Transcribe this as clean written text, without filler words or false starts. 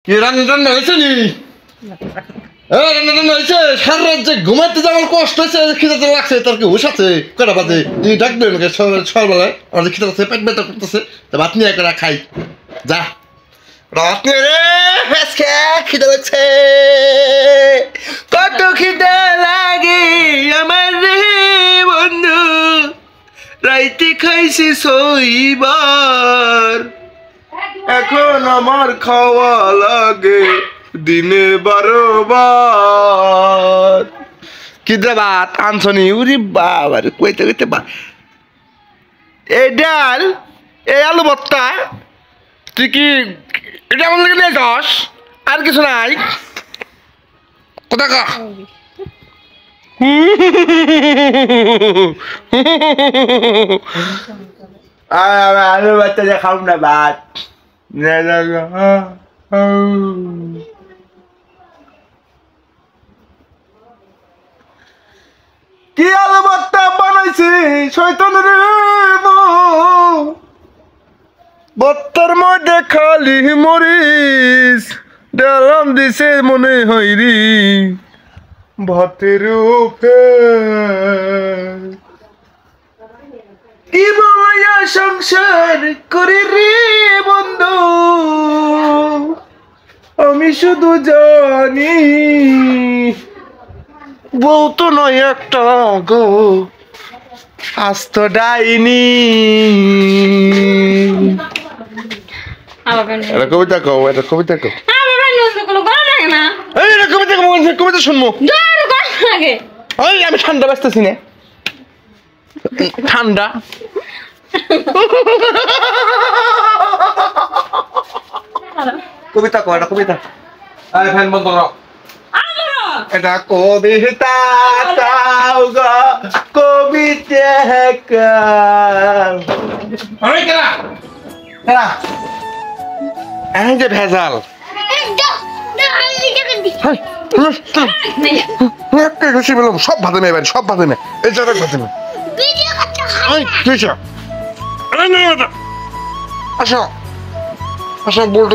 কি রান্না হয়েছে নি? রান্না হয়েছে সারা রাত যে ঘুমাতে যে আমার কষ্ট হয়েছে, খিদাতে লাগছে, তার কি হুশ আছে? কটা বাজে তুমি ডাকবে আমাকে সকালবেলায়? আমার যে খিদা লাগছে, পেট ব্যথা করতেছে, তা ভাত নিয়ে একটা খাই। যা রাত নিয়ে রে খিদা লাগছে, কত খিদা লাগে আমার রে বন্ধু, রাইতে খাইছি ছয়বার, এখন আমার খাওয়া লাগে দিনে 12 বার। কি ভাত আনছনি? উরি বাবা রে, কইতে কইতে বা এই ডাল, এই আলু ভর্তা, তুই কি এটা আমার লাগে নিয়ে যাস? আর কিছু নাই? কোথা কা আলু ভর্তা দিয়ে খাব না ভাত। কি আলু ভর্তা বানাইছি শয়তানের ভর্তার মধ্যে খালি মরিচ, ডালাম দিছে মনে হয় রে ভাতের কি বলাইয়া সংসার করে রে বন্ধু, আমি শুধু জানি বউ তো নয় একটা গো, আস্ত ডাইনি। এটা কবিতা কও, এটা কবিতা কও। এটা কবিতা কও, কবিতা শুনবো। আমি ঠান্ডা বাঁচতেছি না, ঠান্ডা। কবিতা কও, এটা কবিতা। ফ্যান বন্ধ করো। এটা কবিতা কাও গো, কবিতা কাও। এই যে ভেজাল সব ভাতে নেই, সব ভাতে নেই, এই জায়গায় ভাতে নেই। আসো আসো, বলতো